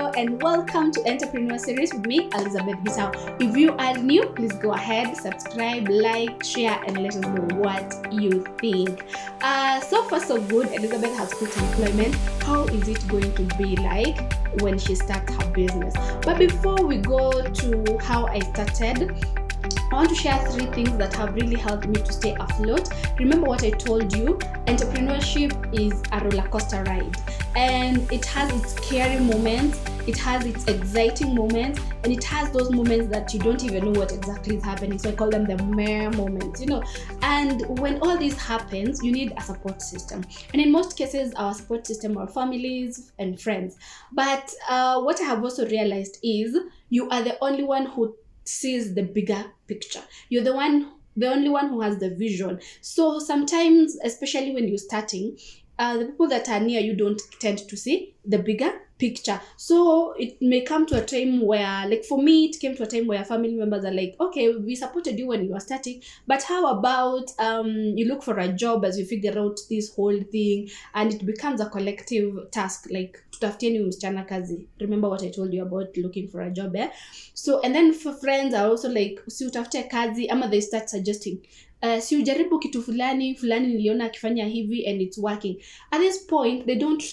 Hello and welcome to Entrepreneur Series with me, Elizabeth Bisau. If you are new, please go ahead, subscribe, like, share, and let us know what you think. So far so good. Elizabeth has quit employment. How is it going to be like when she starts her business? But before we go to how I started, I want to share 3 things that have really helped me to stay afloat. Remember what I told you, entrepreneurship is a roller coaster ride, and it has its scary moments, it has its exciting moments, and it has those moments that you don't even know what exactly is happening. So I call them the meh moments, And when all this happens, you need a support system. And in most cases, our support system are families and friends. But what I have also realized is you are the only one who sees the bigger picture. You're the only one who has the vision. So sometimes, especially when you're starting, the people that are near you don't tend to see the bigger picture. So it may come to a time where, like for me, it came to a time where family members are like, okay, we supported you when you were starting, but how about you look for a job as you figure out this whole thing, and it becomes a collective task, like tutafutieni msichana kazi. Remember what I told you about looking for a job, eh? So, and then for friends are also like, si utafute kazi, ama they start suggesting, si ujaribu kitu fulani niliona akifanya hivi and it's working. At this point, they don't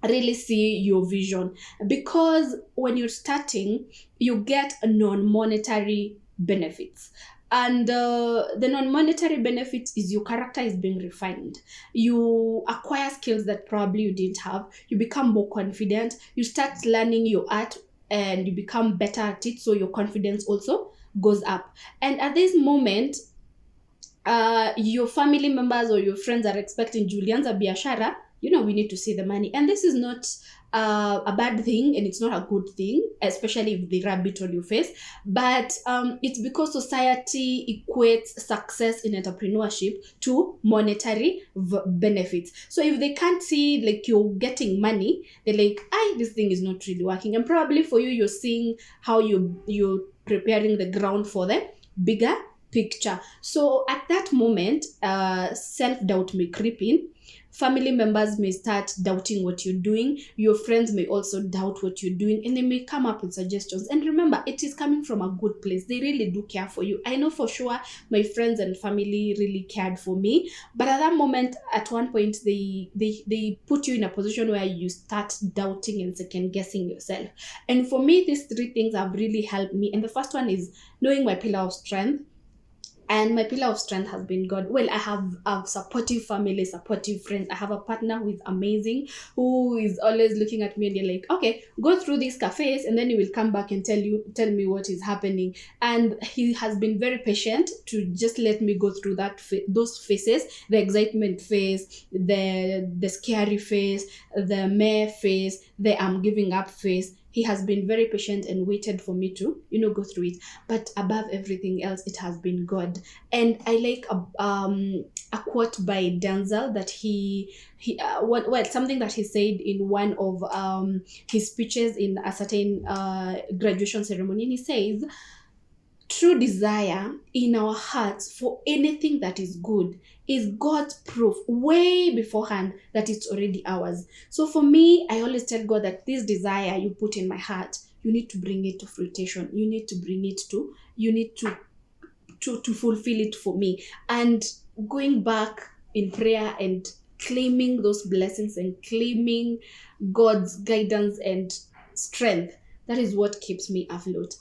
really see your vision, because when you're starting, you get non-monetary benefits. And the non-monetary benefits is your character is being refined. You acquire skills that probably you didn't have. You become more confident. You start learning your art and you become better at it. So your confidence also goes up. And at this moment, your family members or your friends are expecting Julian's biashara, we need to see the money. And this is not a bad thing, and it's not a good thing, especially if they rub it on your face. But it's because society equates success in entrepreneurship to monetary benefits. So if they can't see like you're getting money, they're like, this thing is not really working. And probably for you, you're seeing how you're preparing the ground for the bigger picture. So at that moment, self-doubt may creep in. Family members may start doubting what you're doing. Your friends may also doubt what you're doing, and they may come up with suggestions. And remember, it is coming from a good place. They really do care for you. I know for sure my friends and family really cared for me, but at that moment, at one point, they put you in a position where you start doubting and second guessing yourself. And for me, these 3 things have really helped me. And the first one is knowing my pillar of strength. And my pillar of strength has been God. Well, I have a supportive family, supportive friends. I have a partner who is amazing, who is always looking at me and they're like, okay, go through these cafes and then you will come back and tell me what is happening. And he has been very patient to just let me go through those phases, the excitement phase, the scary phase, the meh phase, the I'm giving up phase. He has been very patient and waited for me to, go through it. But above everything else, it has been God. And I like a quote by Denzel that something that he said in one of his speeches in a certain graduation ceremony. And he says, true desire in our hearts for anything that is good is God's proof way beforehand that it's already ours. So for me, I always tell God that this desire you put in my heart, you need to bring it to fruition. You need to fulfill it for me. And going back in prayer and claiming those blessings and claiming God's guidance and strength, that is what keeps me afloat.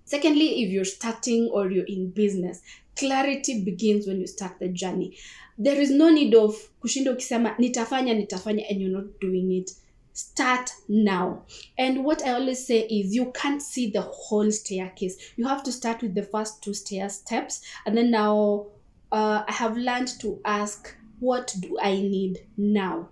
Secondly, if you're starting or you're in business, clarity begins when you start the journey. There is no need of kushinda ukisema nitafanya and you're not doing it. Start now. And what I always say is you can't see the whole staircase. You have to start with the first 2 steps. And then now I have learned to ask, what do I need now?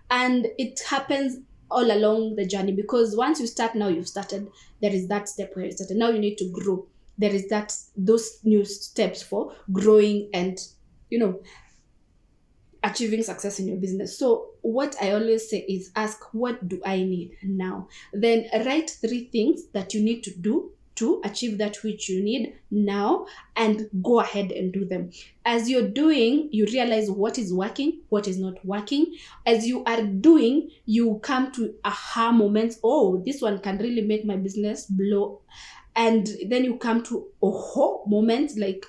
And it happens all along the journey, because once you start, now you've started, there is that step where you started. Now you need to grow. There is those new steps for growing and, achieving success in your business. So what I always say is ask, what do I need now? Then write 3 things that you need to do to achieve that which you need now, and go ahead and do them. As you're doing, you realize what is working, what is not working. As you are doing, you come to aha moments. Oh, this one can really make my business blow. And then you come to oh moments like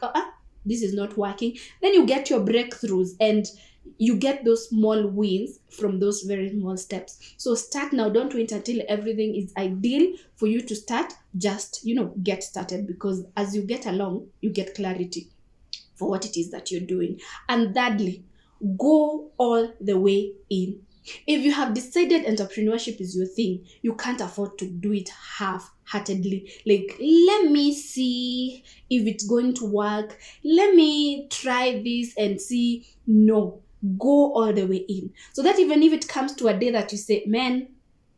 this is not working. Then you get your breakthroughs, and you get those small wins from those very small steps. So start now. Don't wait until everything is ideal for you to start. Just get started, because as you get along, you get clarity for what it is that you're doing. And thirdly, go all the way in. If you have decided entrepreneurship is your thing, you can't afford to do it half-heartedly. Like, let me see if it's going to work. Let me try this and see. No, go all the way in. So that even if it comes to a day that you say, man,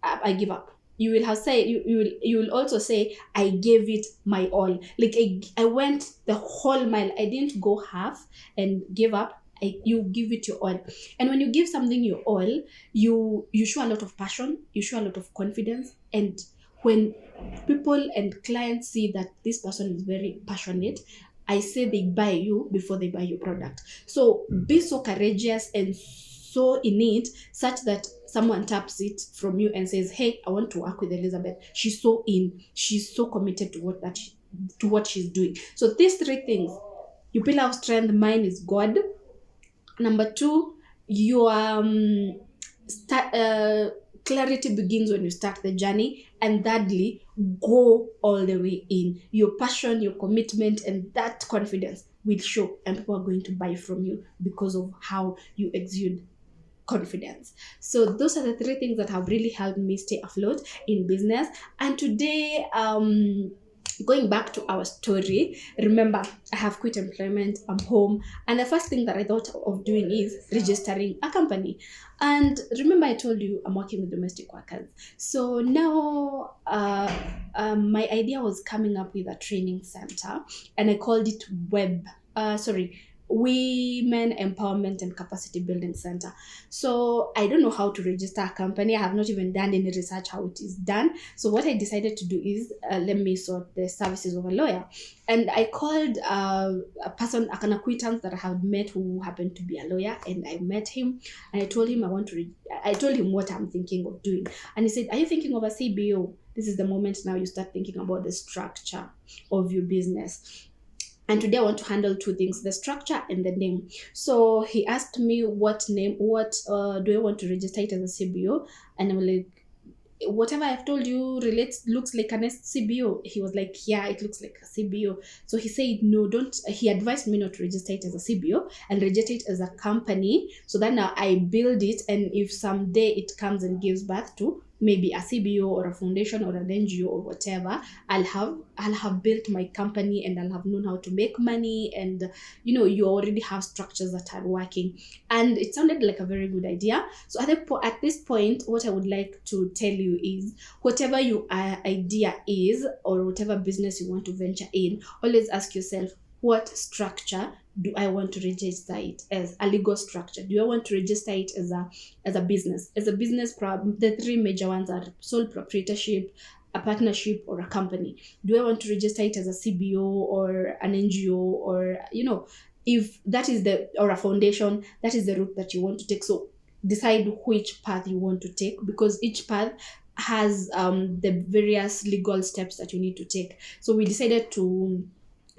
I give up, you will have say you will also say, I gave it my all. Like I went the whole mile. I didn't go half and give up. You give it your all. And when you give something your all, you show a lot of passion, you show a lot of confidence. And when people and clients see that this person is very passionate, I say they buy you before they buy your product. So be so courageous and so in it, such that someone taps it from you and says, hey, I want to work with Elizabeth. She's so in, she's so committed to what she's doing. So these three things: your pillar of strength, mine is God. Number 2, your clarity begins when you start the journey. And thirdly, go all the way in. Your passion, your commitment, and that confidence will show, and people are going to buy from you because of how you exude confidence. So those are the 3 things that have really helped me stay afloat in business. And today, going back to our story, remember, I have quit employment, I'm home, and the first thing that I thought of doing is registering a company. And remember, I told you I'm working with domestic workers. So now my idea was coming up with a training center, and I called it Women Empowerment and Capacity Building Center. So I don't know how to register a company. I have not even done any research how it is done. So what I decided to do is let me sort the services of a lawyer. And I called an acquaintance that I had met who happened to be a lawyer, and I met him and I told him I told him what I'm thinking of doing. And he said, are you thinking of a CBO? This is the moment now you start thinking about the structure of your business. And today I want to handle 2 things, the structure and the name. So he asked me what do I want to register it as a CBO? And I'm like, whatever I've told you looks like an CBO. He was like, yeah, it looks like a CBO. So he said, no, he advised me not to register it as a CBO and register it as a company, so that now I build it, and if someday it comes and gives birth to maybe a CBO or a foundation or an NGO or whatever, I'll have built my company, and I'll have known how to make money, and you already have structures that are working. And it sounded like a very good idea. So at this point, what I would like to tell you is, whatever your idea is, or whatever business you want to venture in, always ask yourself, what structure do I want to register it as? A legal structure. Do I want to register it as a business? As a business, the 3 major ones are sole proprietorship, a partnership, or a company. Do I want to register it as a CBO or an NGO, or if that is or a foundation, that is the route that you want to take. So decide which path you want to take, because each path has the various legal steps that you need to take. So we decided to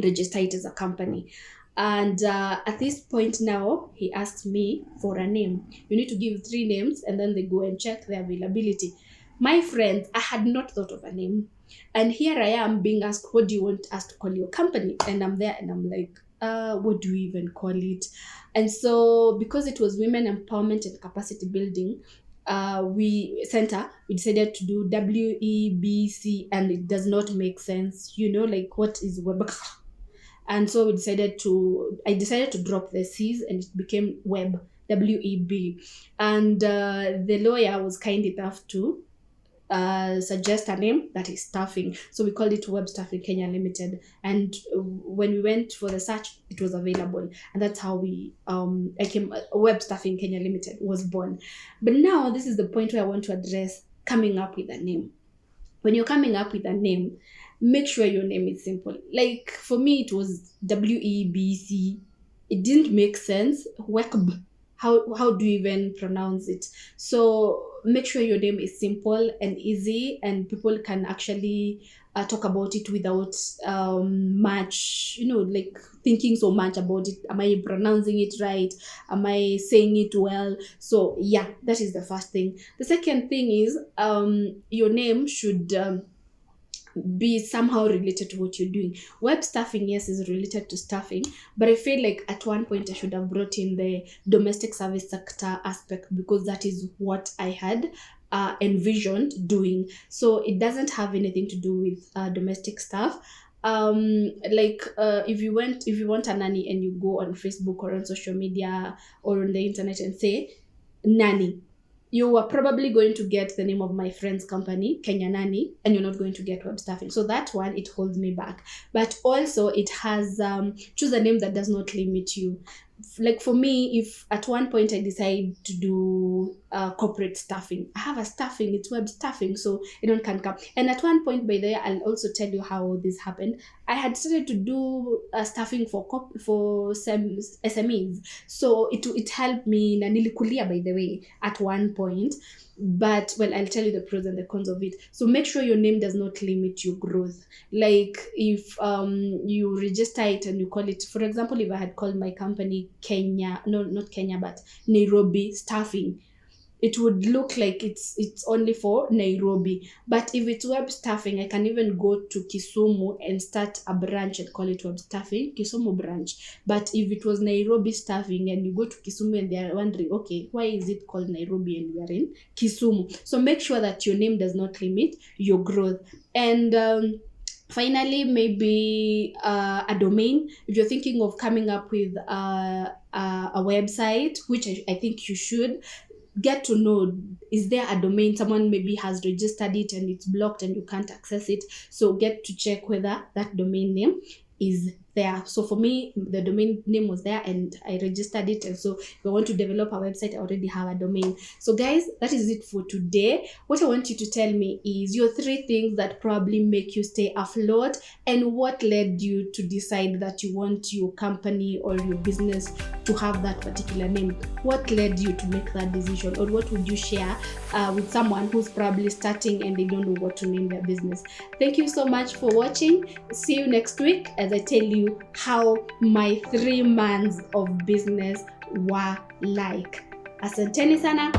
register it as a company. And at this point now, he asks me for a name. You need to give 3 names, and then they go and check the availability. My friends, I had not thought of a name, and here I am being asked, what do you want us to call your company? And I'm there and I'm like, what do we even call it? And so, because it was Women Empowerment and Capacity Building we decided to do WEBC, and it does not make sense, like, what is web? And so I decided to drop the C's, and it became web, WEB. And the lawyer was kind enough to suggest a name that is staffing. So we called it Web Staffing Kenya Limited. And when we went for the search, it was available. And that's how Web Staffing Kenya Limited was born. But now this is the point where I want to address coming up with a name. When you're coming up with a name, make sure your name is simple. Like for me, it was WEBC. It didn't make sense. Wekb. How do you even pronounce it? So make sure your name is simple and easy, and people can actually talk about it without much, like thinking so much about it. Am I pronouncing it right? Am I saying it well? So yeah, that is the first thing. The second thing is your name should be somehow related to what you're doing. Web staffing, yes, is related to staffing, but I feel like at one point I should have brought in the domestic service sector aspect, because that is what I had envisioned doing. So it doesn't have anything to do with domestic staff. If you want a nanny and you go on Facebook or on social media or on the internet and say nanny, you are probably going to get the name of my friend's company, Kenya Nanny, and you're not going to get web staffing. So that one, it holds me back. But also it has, choose a name that does not limit you. Like for me, if at one point I decide to do corporate staffing, I have a staffing, it's web staffing, so anyone can come. And at one point, by the way, I'll also tell you how this happened. I had started to do staffing for some SMEs, so it helped me. Na nilikulia, by the way, at one point. But well, I'll tell you the pros and the cons of it. So make sure your name does not limit your growth. Like if you register it and you call it, for example, if I had called my company Kenya, no, not Kenya, but Nairobi Staffing, it would look like it's only for Nairobi. But if it's web staffing, I can even go to Kisumu and start a branch and call it web staffing, Kisumu branch. But if it was Nairobi staffing and you go to Kisumu and they're wondering, okay, why is it called Nairobi and we are in Kisumu? So make sure that your name does not limit your growth. And finally, maybe a domain. If you're thinking of coming up with a website, which I think you should, get to know, is there a domain someone maybe has registered it and it's blocked and you can't access it? So get to check whether that domain name is there. So for me, the domain name was there and I registered it, and so if I want to develop a website, I already have a domain. So guys, that is it for today. What I want you to tell me is your 3 things that probably make you stay afloat, and what led you to decide that you want your company or your business to have that particular name. What led you to make that decision, or what would you share with someone who's probably starting and they don't know what to name their business? Thank you so much for watching. See you next week as I tell you how my 3 months of business were like. Asanteni sana.